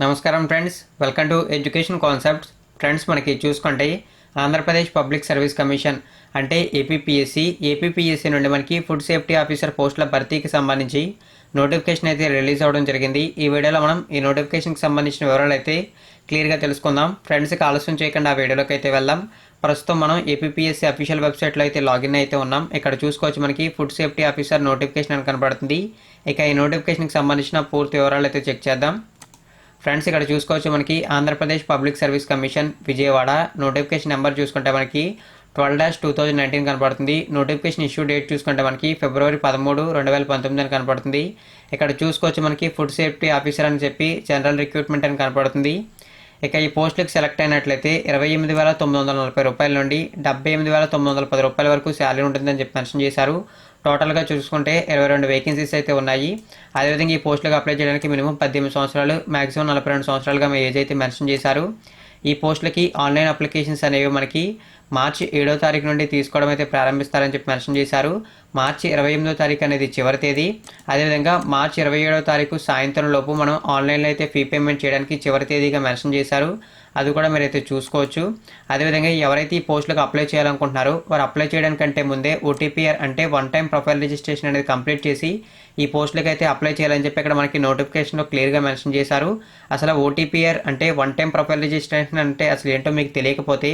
నమస్కారం friends, welcome to education concepts. Friends, మనకి చూసుకుంటే ఆంధ్రప్రదేశ్ పబ్లిక్ సర్వీస్ కమిషన్ అంటే ఏపీపీఎస్సీ నుండి మనకి ఫుడ్ సేఫ్టీ ఆఫీసర్ పోస్టుల భర్తీకి సంబంధించి నోటిఫికేషన్ అయితే రిలీజ్ అవ్వడం జరిగింది. ఈ వీడియోలో మనం ఈ నోటిఫికేషన్కి సంబంధించిన వివరాలు అయితే క్లియర్గా తెలుసుకుందాం. ఫ్రెండ్స్కి ఆలస్యం చేయకుండా ఆ వీడియోలోకి అయితే వెళ్దాం. ప్రస్తుతం మనం ఏపీపీఎస్సీ అఫీషియల్ వెబ్సైట్లో అయితే లాగిన్ అయితే ఉన్నాం. ఇక్కడ చూసుకోవచ్చు, మనకి ఫుడ్ సేఫ్టీ ఆఫీసర్ నోటిఫికేషన్ అని కనబడుతుంది. ఇక ఈ నోటిఫికేషన్కి సంబంధించిన పూర్తి వివరాలు అయితే చెక్ చేద్దాం. ఫ్రెండ్స్, ఇక్కడ చూసుకోవచ్చు, మనకి Andhra Pradesh public service commission Vijayawada notification number చూసుకుంటే మనకి 12-2019 కనపడుతుంది. నోటిఫికేషన్ ఇష్యూ డేట్ చూసుకుంటే మనకి February 13, 2019 అని కనపడుతుంది. ఇక్కడ చూసుకోవచ్చు, మనకి ఫుడ్ సేఫ్టీ ఆఫీసర్ అని చెప్పి జనరల్ రిక్రూట్మెంట్ అని కనపడుతుంది. ఇక ఈ పోస్టులకు సెలెక్ట్ అయినట్లయితే 28,940 రూపాయల నుండి 78,910 రూపాయల వరకు శాలరీ ఉంటుందని చెప్పి మెన్షన్ చేశారు. టోటల్గా చూసుకుంటే 22 వేకెన్సీస్ అయితే ఉన్నాయి. అదేవిధంగా ఈ పోస్టులకు అప్లై చేయడానికి మినిమం 18 సంవత్సరాలు, మ్యాక్సిమం 42 సంవత్సరాలుగా మీ ఏజ్ అయితే మెన్షన్ చేశారు. ఈ పోస్టులకి ఆన్లైన్ అప్లికేషన్స్ అనేవి మనకి మార్చి 7వ తారీఖు నుండి తీసుకోవడం అయితే ప్రారంభిస్తారని చెప్పి మెన్షన్ చేశారు. మార్చి 28వ తారీఖు అనేది చివరి తేదీ. అదేవిధంగా మార్చి 27వ తారీఖు సాయంత్రం లోపు మనం ఆన్లైన్లో అయితే ఫీ పేమెంట్ చేయడానికి చివరి తేదీగా మెన్షన్ చేశారు. అది కూడా మీరైతే చూసుకోవచ్చు. అదేవిధంగా ఎవరైతే ఈ పోస్టులకు అప్లై చేయాలనుకుంటున్నారో వారు అప్లై చేయడానికంటే ముందే ఓటీపీఆర్ అంటే వన్ టైం ప్రొఫైల్ రిజిస్ట్రేషన్ అనేది కంప్లీట్ చేసి ఈ పోస్టులకు అయితే అప్లై చేయాలని చెప్పి ఇక్కడ మనకి నోటిఫికేషన్లో క్లియర్గా మెన్షన్ చేశారు. అసలు ఓటీపీఆర్ అంటే వన్ టైం ప్రొఫైల్ రిజిస్ట్రేషన్ అంటే అసలు ఏంటో మీకు తెలియకపోతే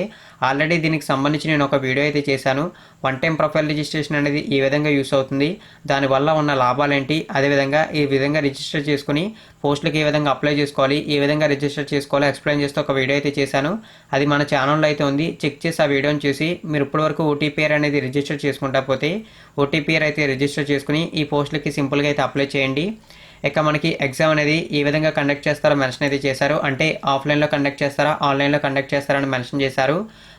ఆల్రెడీ దీనికి సంబంధించి నేను ఒక వీడియో అయితే చేశాను. వన్ టైం ప్రొఫైల్ రిజిస్ట్రేషన్ అనేది ఈ విధంగా యూస్ అవుతుంది, దానివల్ల ఉన్న లాభాలు ఏంటి, అదేవిధంగా ఈ విధంగా రిజిస్టర్ చేసుకుని పోస్టులకు ఏ విధంగా అప్లై చేసుకోవాలి, ఏ విధంగా రిజిస్టర్ చేసుకోవాలో ఎక్స్ప్లెయిన్ చేస్తూ ఒక వీడియో అయితే చేశాను. అది మన ఛానల్లో అయితే ఉంది. చెక్ చేసి ఆ వీడియోని చూసి మీరు ఇప్పటివరకు ఓటీపీఆర్ అనేది రిజిస్టర్ చేసుకుంటా పోతే ఓటీపీఆర్ అయితే రిజిస్టర్ చేసుకుని ఈ పోస్టులకి సింపుల్గా అయితే అప్లై చేయండి. ఇక మనకి ఎగ్జామ్ అనేది ఏ విధంగా కండక్ట్ చేస్తారో మెన్షన్ అయితే చేశారు. అంటే ఆఫ్లైన్లో కండక్ట్ చేస్తారా, ఆన్లైన్లో కండక్ట్ చేస్తారని మెన్షన్ చేశారు.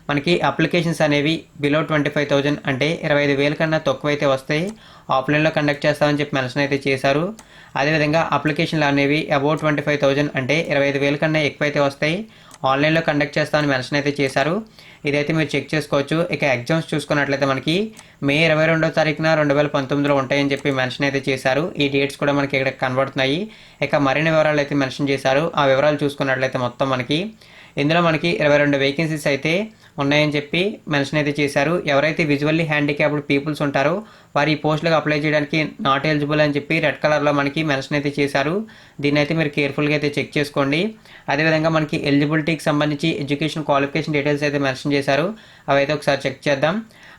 మనకి అప్లికేషన్స్ అనేవి బిలో 25,000 అంటే 25,000 కన్నా తక్కువ అయితే వస్తాయి. ఆఫ్లైన్లో కండక్ట్ చేస్తామని చెప్పి మెన్షన్ అయితే చేశారు. అదేవిధంగా అప్లికేషన్లు అనేవి అబౌట్ 25,000 అంటే 25,000 కన్నా ఎక్కువైతే వస్తాయి. ఆన్లైన్లో కండక్ట్ చేస్తామని మెన్షన్ అయితే చేశారు. ఇదైతే మీరు చెక్ చేసుకోవచ్చు. ఇక ఎగ్జామ్స్ చూసుకున్నట్లయితే మనకి మే 22వ తారీఖున 2019లో ఉంటాయని చెప్పి మెన్షన్ అయితే చేశారు. ఈ డేట్స్ కూడా మనకి ఇక్కడ కనబడుతున్నాయి. ఇక మరిన్ని వివరాలు అయితే మెన్షన్ చేశారు. ఆ వివరాలు చూసుకున్నట్లయితే మొత్తం మనకి ఇందులో మనకి 22 వేకెన్సీస్ అయితే ఉన్నాయని చెప్పి మెన్షన్ అయితే చేశారు. ఎవరైతే విజువల్లీ హ్యాండిక్యాప్డ్ పీపుల్స్ ఉంటారో వారు ఈ పోస్టులకు అప్లై చేయడానికి నాట్ ఎలిజిబుల్ అని చెప్పి రెడ్ కలర్లో మనకి మెన్షన్ అయితే చేశారు. దీన్ని అయితే మీరు కేర్ఫుల్గా అయితే చెక్ చేసుకోండి. అదేవిధంగా మనకి ఎలిజిబిలిటీకి సంబంధించి ఎడ్యుకేషన్ క్వాలిఫికేషన్ డీటెయిల్స్ అయితే మెన్షన్ చేశారు. అవి అయితే ఒకసారి చెక్ చేద్దాం.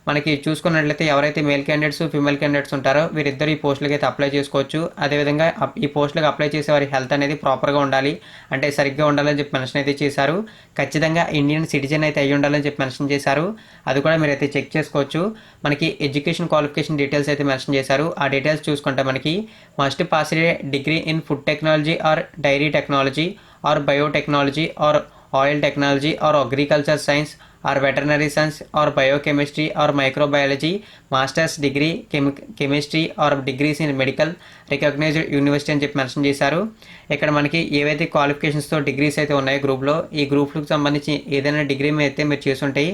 మనకి చూసుకున్నట్లయితే ఎవరైతే మేల్ క్యాండిడేట్స్, ఫీమేల్ క్యాండిడేట్స్ ఉంటారో వీరిద్దరు ఈ పోస్టులకి అయితే అప్లై చేసుకోవచ్చు. అదేవిధంగా ఈ పోస్టులకు అప్లై చేసే వారి హెల్త్ అనేది ప్రాపర్గా ఉండాలి, అంటే సరిగ్గా ఉండాలని చెప్పి మెన్షన్ అయితే చేశారు. ఖచ్చితంగా ఇండియన్ సిటిజన్ అయితే అయ్యి ఉండాలని చెప్పి మెన్షన్ చేశారు. అది కూడా మీరైతే చెక్ చేసుకోవచ్చు. మనకి ఎడ్యుకేషన్ క్వాలిఫికేషన్ డీటెయిల్స్ అయితే మెన్షన్ చేశారు. ఆ డీటెయిల్స్ చూసుకుంటే మనకి must pass a degree in food technology or dairy technology or biotechnology or oil technology or agriculture science or veterinary science or biochemistry or microbiology, masters degree chemistry or degrees in medical recognised university అని చెప్పి mention చేశారు. ఇక్కడ మనకి ఏవైతే క్వాలిఫికేషన్స్తో degrees అయితే ఉన్నాయో గ్రూప్లో, ఈ గ్రూప్లకు సంబంధించి ఏదైనా డిగ్రీ అయితే మీరు చేసుంటే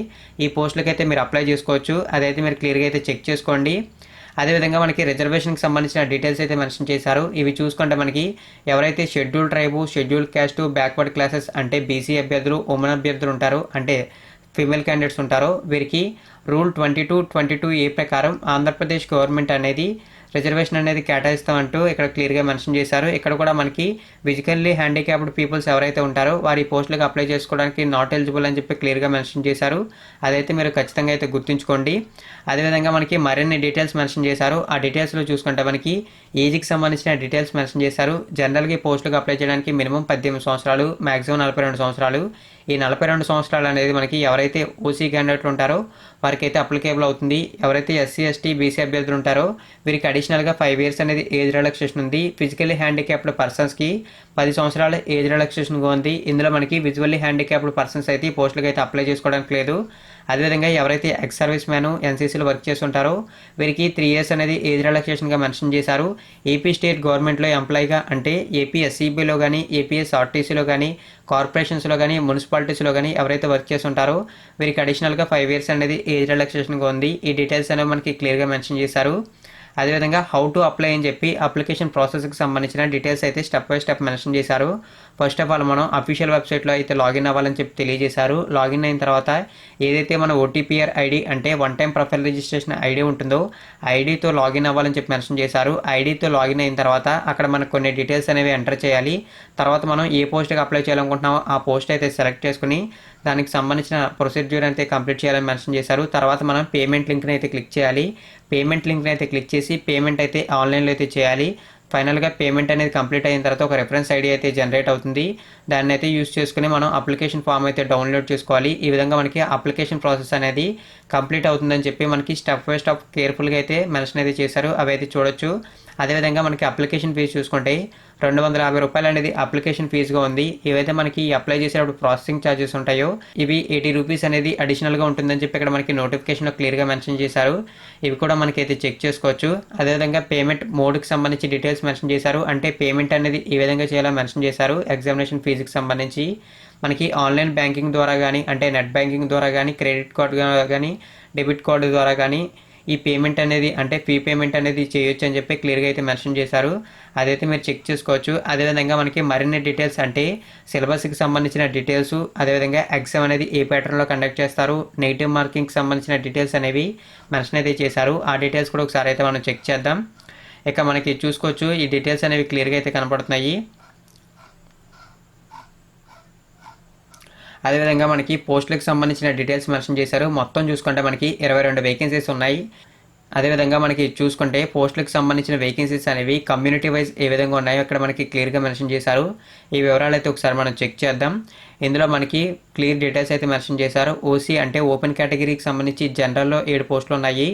ఈ పోస్టులకు అయితే మీరు అప్లై చేసుకోవచ్చు. అదైతే మీరు క్లియర్గా అయితే చెక్ చేసుకోండి. అదేవిధంగా మనకి రిజర్వేషన్కి సంబంధించిన డీటెయిల్స్ అయితే మెన్షన్ చేశారు. ఇవి చూసుకుంటే మనకి ఎవరైతే schedule tribe, schedule caste, backward classes అంటే బీసీ అభ్యర్థులు, ఉమెన్ అభ్యర్థులు ఉంటారు, అంటే ఫీమేల్ క్యాండిడేట్స్ ఉంటారో వీరికి రూల్ 22(22)A ప్రకారం ఆంధ్రప్రదేశ్ గవర్నమెంట్ అనేది రిజర్వేషన్ అనేది కేటాయిస్తామంటూ ఇక్కడ క్లియర్గా మెన్షన్ చేశారు. ఇక్కడ కూడా మనకి ఫిజికల్లీ హ్యాండిక్యాప్డ్ పీపుల్స్ ఎవరైతే ఉంటారో వారి పోస్టులకు అప్లై చేసుకోవడానికి నాట్ ఎలిజిబుల్ అని చెప్పి క్లియర్గా మెన్షన్ చేశారు. అదైతే మీరు ఖచ్చితంగా అయితే గుర్తుంచుకోండి. అదేవిధంగా మనకి మరిన్ని డీటెయిల్స్ మెన్షన్ చేశారు. ఆ డీటెయిల్స్లో చూసుకుంటే మనకి ఏజ్కి సంబంధించిన డీటెయిల్స్ మెన్షన్ చేశారు. జనరల్గా ఈ పోస్టులకు అప్లై చేయడానికి మినిమం 18 సంవత్సరాలు, మ్యాక్సిమం 42 సంవత్సరాలు. ఈ 42 సంవత్సరాలు అనేది మనకి ఎవరైతే ఓసీ క్యాండిడేట్లు ఉంటారో వారికి అయితే అప్లికేబుల్ అవుతుంది. ఎవరైతే ఎస్సీ, ఎస్టీ, బీసీ అభ్యర్థులు ఉంటారో వీరికి అడిషనల్గా 5 years అనేది ఏజ్ రిలాక్సేషన్ ఉంది. ఫిజికల్లీ హ్యాండిక్యాప్డ్ పర్సన్స్కి 10 సంవత్సరాల ఏజ్ రిలాక్సేషన్గా ఉంది. ఇందులో మనకి విజువల్లీ హ్యాండిక్యాప్డ్ పర్సన్స్ అయితే ఈ పోస్టులకు అయితే అప్లై చేసుకోవడానికి లేదు. అదేవిధంగా ఎవరైతే ఎక్స్ సర్వీస్ మ్యాన్, ఎన్సీసీలో వర్క్ చేస్తుంటారో వీరికి 3 years అనేది ఏజ్ రిలాక్సేషన్గా మెన్షన్ చేశారు. ఏపీ స్టేట్ గవర్నమెంట్లో ఎంప్లాయీగా అంటే ఏపీ ఎస్సీబీలో కానీ, ఏపీఎస్ఆర్టీసీలో కానీ, కార్పొరేషన్స్లో కానీ, మున్సిపాలిటీస్లో కానీ ఎవరైతే వర్క్ చేస్తుంటారో వీరికి అడిషనల్గా 5 years అనేది ఏజ్ రిలాక్సేషన్గా ఉంది. ఈ డీటెయిల్స్ అనేవి మనకి క్లియర్గా మెన్షన్ చేశారు. అదేవిధంగా హౌ టు అప్లై అని చెప్పి అప్లికేషన్ ప్రాసెస్కి సంబంధించిన డీటెయిల్స్ అయితే స్టెప్ బై స్టెప్ మెన్షన్ చేశారు. ఫస్ట్ ఆఫ్ ఆల్ మనం అఫీషియల్ వెబ్సైట్లో అయితే లాగిన్ అవ్వాలని చెప్పి తెలియజేశారు. లాగిన్ అయిన తర్వాత ఏదైతే మన ఓటీపీఆర్ ఐడి అంటే one time profile registration ID ఉంటుందో ఐడితో లాగిన్ అవ్వాలని చెప్పి మెన్షన్ చేశారు. ఐడితో లాగిన్ అయిన తర్వాత అక్కడ మనకు కొన్ని డీటెయిల్స్ అనేవి ఎంటర్ చేయాలి. తర్వాత మనం ఏ పోస్ట్కి అప్లై చేయాలనుకుంటున్నామో ఆ పోస్ట్ అయితే సెలెక్ట్ చేసుకుని దానికి సంబంధించిన ప్రొసీడ్యూర్ అయితే కంప్లీట్ చేయాలని మెన్షన్ చేశారు. తర్వాత మనం పేమెంట్ లింక్ని అయితే క్లిక్ చేయాలి. పేమెంట్ లింక్ని అయితే క్లిక్ చేసి పేమెంట్ అయితే ఆన్లైన్లో అయితే చేయాలి. ఫైనల్గా పేమెంట్ అనేది కంప్లీట్ అయిన తర్వాత ఒక రెఫరెన్స్ ఐడి అయితే జనరేట్ అవుతుంది. దాన్ని అయితే యూస్ చేసుకుని మనం అప్లికేషన్ ఫామ్ అయితే డౌన్లోడ్ చేసుకోవాలి. ఈ విధంగా మనకి అప్లికేషన్ ప్రాసెస్ అనేది కంప్లీట్ అవుతుందని చెప్పి మనకి స్టెప్ బై స్టెప్ కేర్ఫుల్గా అయితే మెన్షన్ అయితే చేశారు. అవి అయితే చూడొచ్చు. అదేవిధంగా మనకి అప్లికేషన్ ఫీజు చూసుకుంటే ₹250 అనేది అప్లికేషన్ ఫీజుగా ఉంది. ఏవైతే మనకి అప్లై చేసేటప్పుడు ప్రాసెసింగ్ ఛార్జెస్ ఉంటాయో ఇవి ₹80 అనేది అడిషనల్గా ఉంటుందని చెప్పి ఇక్కడ మనకి నోటిఫికేషన్లో క్లియర్గా మెన్షన్ చేశారు. ఇవి కూడా మనకి అయితే చెక్ చేసుకోవచ్చు. అదేవిధంగా పేమెంట్ మోడ్కి సంబంధించి డీటెయిల్స్ మెన్షన్ చేశారు. అంటే పేమెంట్ అనేది ఈ విధంగా చేయాలని మెన్షన్ చేశారు. ఎగ్జామినేషన్ ఫీజుకి సంబంధించి మనకి ఆన్లైన్ బ్యాంకింగ్ ద్వారా కానీ అంటే నెట్ బ్యాంకింగ్ ద్వారా కానీ క్రెడిట్ కార్డు కానీ డెబిట్ కార్డు ద్వారా కానీ ఈ పేమెంట్ అనేది అంటే ఫీ పేమెంట్ అనేది చేయొచ్చు అని చెప్పి క్లియర్గా అయితే మెన్షన్ చేశారు. అదైతే మీరు చెక్ చేసుకోవచ్చు. అదేవిధంగా మనకి మరిన్ని డీటెయిల్స్ అంటే సిలబస్కి సంబంధించిన డీటెయిల్స్, అదేవిధంగా ఎగ్జామ్ అనేది ఏ ప్యాటర్న్లో కండక్ట్ చేస్తారు, నెగిటివ్ మార్కింగ్కి సంబంధించిన డీటెయిల్స్ అనేవి మెన్షన్ అయితే చేశారు. ఆ డీటెయిల్స్ కూడా ఒకసారి అయితే మనం చెక్ చేద్దాం. ఇక మనకి చూసుకోవచ్చు ఈ డీటెయిల్స్ అనేవి క్లియర్గా అయితే కనపడుతున్నాయి. అదేవిధంగా మనకి పోస్టులకు సంబంధించిన డీటెయిల్స్ మెన్షన్ చేశారు. మొత్తం చూసుకుంటే మనకి 22 వేకెన్సీస్ ఉన్నాయి. అదేవిధంగా మనకి చూసుకుంటే పోస్టులకు సంబంధించిన వేకెన్సీస్ అనేవి కమ్యూనిటీ వైజ్ ఏ విధంగా ఉన్నాయో ఇక్కడ మనకి క్లియర్గా మెన్షన్ చేశారు. ఈ వివరాలు అయితే ఒకసారి మనం చెక్ చేద్దాం. ఇందులో మనకి క్లియర్ డీటెయిల్స్ అయితే మెన్షన్ చేశారు. ఓసీ అంటే ఓపెన్ కేటగిరీకి సంబంధించి జనరల్లో 7 పోస్టులు ఉన్నాయి.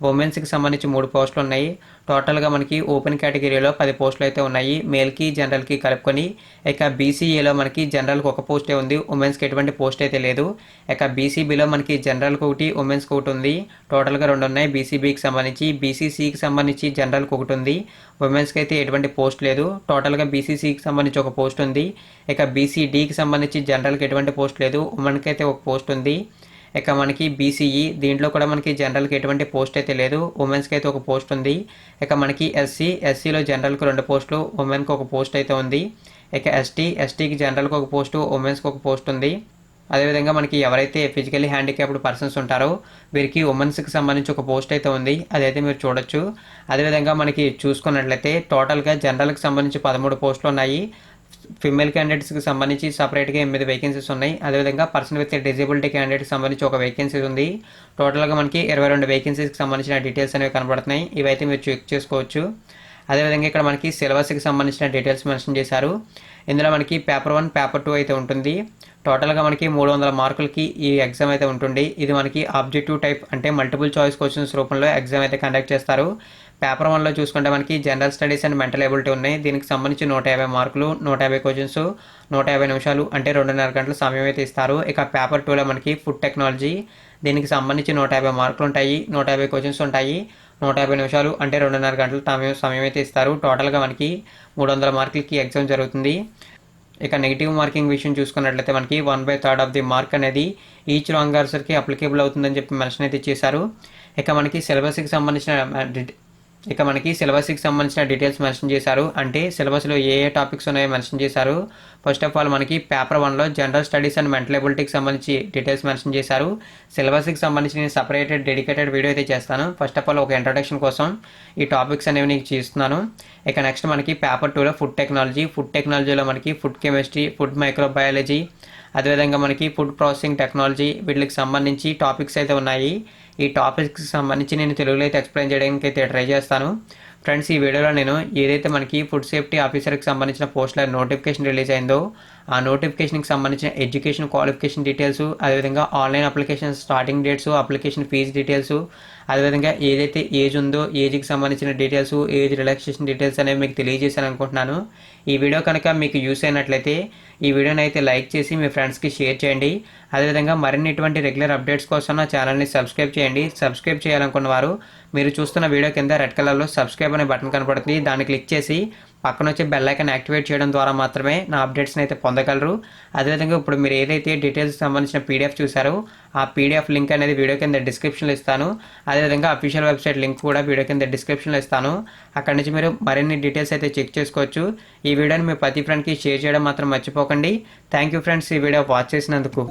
ఉమెన్స్కి సంబంధించి 3 పోస్టులు ఉన్నాయి. టోటల్గా మనకి ఓపెన్ కేటగిరీలో 10 పోస్టులు అయితే ఉన్నాయి. మేల్కి జనరల్కి కలుపుకొని. ఇక బీసీఏలో మనకి జనరల్కి ఒక పోస్టే ఉంది. ఉమెన్స్కి ఎటువంటి పోస్ట్ అయితే లేదు. ఇక బీసీబీలో మనకి జనరల్కి ఒకటి ఉమెన్స్కి ఒకటి ఉంది. టోటల్గా 2 ఉన్నాయి బీసీబీకి సంబంధించి. బీసీసీకి సంబంధించి జనరల్కి ఒకటి ఉంది. ఉమెన్స్కి అయితే ఎటువంటి పోస్ట్ లేదు. టోటల్గా బీసీసీకి సంబంధించి ఒక పోస్ట్ ఉంది. ఇక బీసీడీకి సంబంధించి జనరల్కి ఎటువంటి పోస్ట్ లేదు. ఉమెన్కి అయితే ఒక పోస్ట్ ఉంది. ఇక మనకి బీసీఈ దీంట్లో కూడా మనకి జనరల్కి ఎటువంటి పోస్ట్ అయితే లేదు. ఉమెన్స్కి అయితే ఒక పోస్ట్ ఉంది. ఇక మనకి ఎస్సీలో జనరల్కి 2 పోస్టులు, ఉమెన్కి ఒక పోస్ట్ అయితే ఉంది. ఇక ఎస్టీకి జనరల్కి ఒక పోస్టు, ఉమెన్స్కి ఒక పోస్ట్ ఉంది. అదేవిధంగా మనకి ఎవరైతే ఫిజికల్లీ హ్యాండిక్యాప్డ్ పర్సన్స్ ఉంటారో వీరికి ఉమెన్స్కి సంబంధించి ఒక పోస్ట్ అయితే ఉంది. అదైతే మీరు చూడొచ్చు. అదేవిధంగా మనకి చూసుకున్నట్లయితే టోటల్గా జనరల్కి సంబంధించి 13 పోస్టులు ఉన్నాయి. ఫిమేల్ క్యాండిడేట్స్కి సంబంధించి సపరేట్గా 8 వేకెన్సీస్ ఉన్నాయి. అదేవిధంగా పర్సన్ విత్ డిజేబిలిటీ క్యాండిడేట్కి సంబంధించి ఒక వేకెన్సీ ఉంది. టోటల్గా మనకి 22 వేకెన్సీస్కి సంబంధించిన డీటెయిల్స్ అనేవి కనబడుతున్నాయి. ఇవైతే మీరు చెక్ చేసుకోవచ్చు. అదేవిధంగా ఇక్కడ మనకి సిలబస్కి సంబంధించిన డీటెయిల్స్ మెన్షన్ చేశారు. ఇందులో మనకి పేపర్ 1 పేపర్ 2 అయితే ఉంటుంది. టోటల్గా మనకి 300 మార్కులకి ఈ ఎగ్జామ్ అయితే ఉంటుంది. ఇది మనకి ఆబ్జెక్టివ్ టైప్ అంటే మల్టిపుల్ చాయిస్ క్వశ్చన్స్ రూపంలో ఎగ్జామ్ అయితే కండక్ట్ చేస్తారు. పేపర్ 1లో చూసుకుంటే మనకి general studies and mental ability ఉన్నాయి. దీనికి సంబంధించి 150 మార్కులు, 150 క్వశ్చన్స్, 150 నిమిషాలు అంటే 2.5 గంటల సమయం అయితే ఇస్తారు. ఇక పేపర్ 2లో మనకి ఫుడ్ టెక్నాలజీ దీనికి సంబంధించి 150 మార్కులు ఉంటాయి, 150 క్వశ్చన్స్ ఉంటాయి, 150 నిమిషాలు అంటే 2.5 గంటల సమయం అయితే ఇస్తారు. టోటల్గా మనకి 300 మార్కులకి ఎగ్జామ్ జరుగుతుంది. ఇక నెగిటివ్ మార్కింగ్ విషయం చూసుకున్నట్లయితే మనకి 1/3 ఆఫ్ ది మార్క్ అనేది ఈచ్ రాంగ్ ఆన్సర్కి అప్లికేబుల్ అవుతుందని చెప్పి మెన్షన్ అయితే చేశారు. ఇక మనకి సిలబస్కి సంబంధించిన డీటెయిల్స్ మెన్షన్ చేశారు. అంటే సిలబస్లో ఏ టాపిక్స్ ఉన్నాయో మెన్షన్ చేశారు. ఫస్ట్ ఆఫ్ ఆల్ మనకి పేపర్ 1లో జనరల్ స్టడీస్ అండ్ మెంటల్ ఎబిలిటీకి సంబంధించి డీటెయిల్స్ మెన్షన్ చేశారు. సిలబస్కి సంబంధించి నేను సపరేటెడ్ డెడికేటెడ్ వీడియో అయితే చేస్తాను. ఫస్ట్ ఆఫ్ ఆల్ ఒక ఇంట్రడక్షన్ కోసం ఈ టాపిక్స్ అనేవి నీకు చేస్తున్నాను. ఇక నెక్స్ట్ మనకి పేపర్ 2లో ఫుడ్ టెక్నాలజీలో మనకి ఫుడ్ కెమిస్ట్రీ, ఫుడ్ మైక్రోబయాలజీ, అదేవిధంగా మనకి ఫుడ్ ప్రాసెసింగ్ టెక్నాలజీ వీటికి సంబంధించి టాపిక్స్ అయితే ఉన్నాయి. ఈ టాపిక్స్కి సంబంధించి నేను తెలుగులో అయితే ఎక్స్ప్లెయిన్ చేయడానికి అయితే ట్రై చేస్తాను. ఫ్రెండ్స్, ఈ వీడియోలో నేను ఏదైతే మనకి ఫుడ్ సేఫ్టీ ఆఫీసర్కి సంబంధించిన పోస్టుల నోటిఫికేషన్ రిలీజ్ అయిందో ఆ నోటిఫికేషన్కి సంబంధించిన ఎడ్యుకేషన్ క్వాలిఫికేషన్ డీటెయిల్స్, అదేవిధంగా online application starting dates, application fee details, అదేవిధంగా ఏదైతే ఏజ్ ఉందో ఏజ్కి సంబంధించిన డీటెయిల్స్, ఏజ్ రిలాక్సేషన్ డీటెయిల్స్ అనేవి మీకు తెలియజేశాను అనుకుంటున్నాను. ఈ వీడియో కనుక మీకు యూస్ అయినట్లయితే ఈ వీడియోని అయితే లైక్ చేసి మీ ఫ్రెండ్స్కి షేర్ చేయండి. అదేవిధంగా మరిన్ని ఇటువంటి రెగ్యులర్ అప్డేట్స్ కోసం నా ఛానల్ని సబ్స్క్రైబ్ చేయండి. సబ్స్క్రైబ్ చేయాలనుకున్న వారు మీరు చూస్తున్న వీడియో కింద రెడ్ కలర్లో సబ్స్క్రైబ్ అనే బటన్ కనపడుతుంది. దాన్ని క్లిక్ చేసి పక్కన వచ్చే బెల్ ఐకాన్ యాక్టివేట్ చేయడం ద్వారా మాత్రమే నా అప్డేట్స్ని అయితే పొందగలరు. అదేవిధంగా ఇప్పుడు మీరు ఏదైతే డీటెయిల్స్ సంబంధించిన పీడిఎఫ్ చూసారో ఆ పీడిఎఫ్ లింక్ అనేది వీడియో కింద డిస్క్రిప్షన్లో ఇస్తాను. అదేవిధంగా అఫీషియల్ వెబ్సైట్ లింక్ కూడా వీడియో కింద డిస్క్రిప్షన్లో ఇస్తాను. అక్కడ నుంచి మీరు మరిన్ని డీటెయిల్స్ అయితే చెక్ చేసుకోవచ్చు. ఈ వీడియోని మీ ప్రతి ఫ్రెండ్కి షేర్ చేయడం మాత్రం మర్చిపోకండి. థ్యాంక్ యూ ఫ్రెండ్స్, ఈ వీడియో వాచ్ చేసినందుకు.